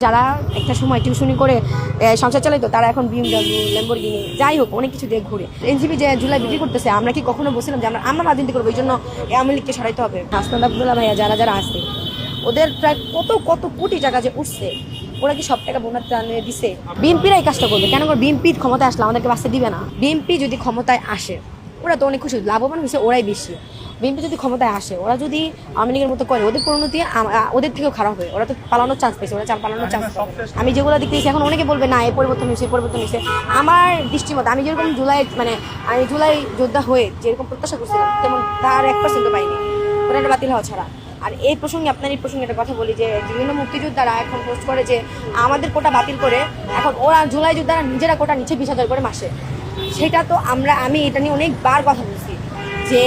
যারা একটা সময় টিউশনি করে সংসার চালাইতো তারা এখন BMW ল্যাম্বরগিনি যাই হোক অনেক কিছু দিয়ে ঘুরে। এনসিপি যে জুলাই বিক্রি করতেছে, আমরা কি কখনো বলছিলাম যে আমরা রাজনীতি করবো এই জন্য আওয়ামী লীগকে সরাইতে হবে? হাসনাত আব্দুল্লাহ ভাইয়া যারা যারা আছে ওদের প্রায় কত কত কোটি টাকা যে উঠছে, ওরা কি সব টাকা বোনাস টানে দিছে? বিএনপিরা এই কাজটা করবে কেন? বিএনপি ক্ষমতায় আসলে আমাদেরকে বাঁচতে দিবে না। বিএনপি যদি ক্ষমতায় আসে ওরা তো অনেক খুশি, লাভবান হয়েছে ওরাই বেশি। বিএনপি যদি ক্ষমতায় আসে ওরা যদি আওয়ামী লীগের মতো করে, ওদের পরিণতি ওদের থেকেও খারাপ হবে। ওরা তো পালানোর চান্স পেয়েছে, ওরা পালানোর চান্স পাবে। আমি যেগুলো দেখতেছি এখন অনেকে বলবে না এই পরিবর্তন হয়েছে। আমার দৃষ্টিমত আমি যেরকম আমি জুলাই যোদ্ধা হয়ে যেরকম প্রত্যাশা করছিলাম তেমন তার 1% পাইনি ওরা বাতিল হওয়া ছাড়া। আর এই প্রসঙ্গে এই প্রসঙ্গে একটা কথা বলি যে বিভিন্ন মুক্তিযোদ্ধারা এখন পোস্ট করে যে আমাদের কোটা বাতিল করে এখন ওরা জুলাই যোদ্ধারা নিজেরা কোটা নিচ্ছে 20,000 করে মাসে। সেটা তো আমি এটা নিয়ে অনেকবার কথা বলছি যে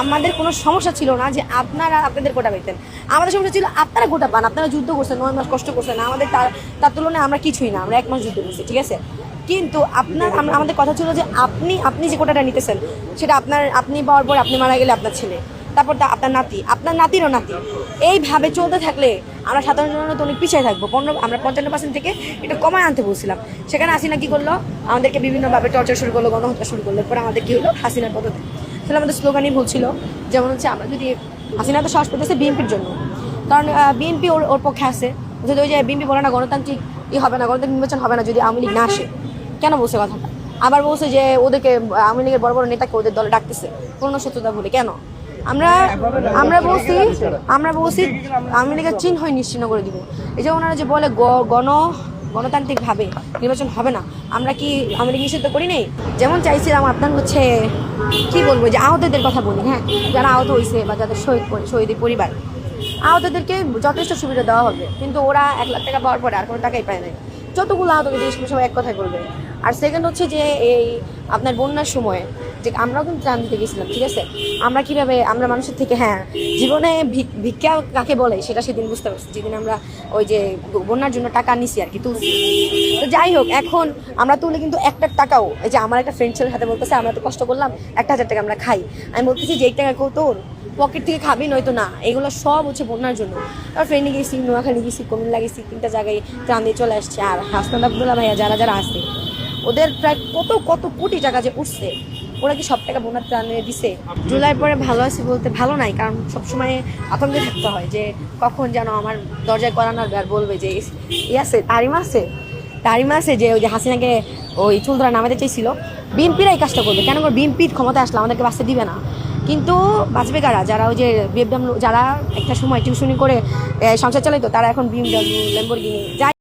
আমাদের কোনো সমস্যা ছিল না যে আপনাদের কোটা পেতেন। আমাদের সমস্যা ছিল আপনারা কোটা পান, আপনারা যুদ্ধ করছেন, 9 মাস কষ্ট করছেন। তার তুলনায় আমরা কিছুই না, আমরা 1 মাস যুদ্ধ করছি, ঠিক আছে। কিন্তু আমাদের কথা ছিল যে আপনি যে কোটাটা নিতেছেন সেটা আপনি পাওয়ার পর আপনি মারা গেলে আপনার ছেলে, তারপর আপনার নাতিরও নাতি, এইভাবে চলতে থাকলে আমরা সাধারণ জনগণ তো অনেক পিছিয়ে থাকবো। আমরা 55% থেকে এটা কমায় আনতে বলছিলাম। সেখানে হাসিনা কি করলো? আমাদেরকে বিভিন্নভাবে টর্চার শুরু করলো, গণহত্যা শুরু করলো। এরপরে আমাদের কি হলো? হাসিনার পদ্ধতি তাহলে আমাদের স্লোগানই ভুলছিল। যেমন হচ্ছে আমরা যদি হাসিনা তো সাহস পেতেছে বিএনপির জন্য, কারণ বিএনপি ওর পক্ষে আছে। যদি ওই যে বিএনপি বলে না গণতান্ত্রিক হবে না, গণতান্ত্রিক নির্বাচন হবে না যদি আওয়ামী লীগ না আসে, কেন বলছে কথাটা? আবার বলছে যে ওদেরকে আওয়ামী লীগের বড় বড় নেতাকে ওদের দলে ডাকতেছে পুরনো শত্রুতা বলে। কেন? আমরা বলছি আওয়ামী লীগের চিহ্নই নিশ্চিহ্ন করে দিব। এই যে ওনারা যে বলে গণতান্ত্রিকভাবে নির্বাচন হবে না, আমরা কি আওয়ামী লীগ নিষিদ্ধ করি নেই? যেমন চাইছিলাম আপনার হচ্ছে কি বলবো যে আহতদের কথা বলি, হ্যাঁ, যারা আহত হয়েছে বা যাদের শহীদের পরিবার, আহতদেরকে যথেষ্ট সুবিধা দেওয়া হবে। কিন্তু ওরা 1 লাখ টাকা পাওয়ার পরে আর কোনো টাকাই পায় না। যতগুলো আহত হয়েছে সবাই এক কথাই করবে। আর সেকেন্ড হচ্ছে যে এই আপনার বন্যার সময় যে আমরাও কিন্তু ত্রাণ দিতে গেছিলাম, ঠিক আছে। আমরা মানুষের থেকে, হ্যাঁ, জীবনে ভিক্ষা কাকে বলে সেটা সেদিন বুঝতে পারছি, যেদিন আমরা ওই যে বন্যার জন্য টাকা নিছি আর কি, তুলছি। তো যাই হোক, এখন আমরা তুলে কিন্তু একটা টাকাও, এই যে আমার একটা ফ্রেন্ড ছেলের হাতে বলতেছে আমরা তো কষ্ট করলাম 1,000 টাকা আমরা খাই, আমি বলতেছি যে 1 টাকা কেউ তোর পকেট থেকে খাবি, নয়তো না। এগুলো সব হচ্ছে বন্যার জন্য। আর ফ্রেন্ডে গেছি, নোয়াখালী গেছি, কুমিল্লা গেছি, 3টা জায়গায় ত্রাণ দিয়ে চলে আসছে। আর হাসনাত আব্দুল্লাহ ভাইয়া যারা যারা আছে ওদের প্রায় কত কত কোটি টাকা যে উঠছে, ওরা কি সব টাকা বোনাস টানে দিছে? জুলাই পরে ভালো আছে বলতে ভালো নাই, কারণ সবসময় আতঙ্কে থাকতে হয় যে কখন যেন আমার দরজায় করানোর আর বলবে যে আছে তারিমা আছে যে ওই যে হাসিনাকে ওই চুল ধরা নামাতে চাইছিল। বিএনপিরা এই কাজটা করবে কেন? বিএনপির ক্ষমতায় আসলে আমাদেরকে বাঁচতে দিবে না। কিন্তু বাঁচবে কারা? যারা ওই যে যারা একটা সময় টিউশনি করে সংসার চালাইতো তারা এখন BMW ল্যাম্বরগিনি যাই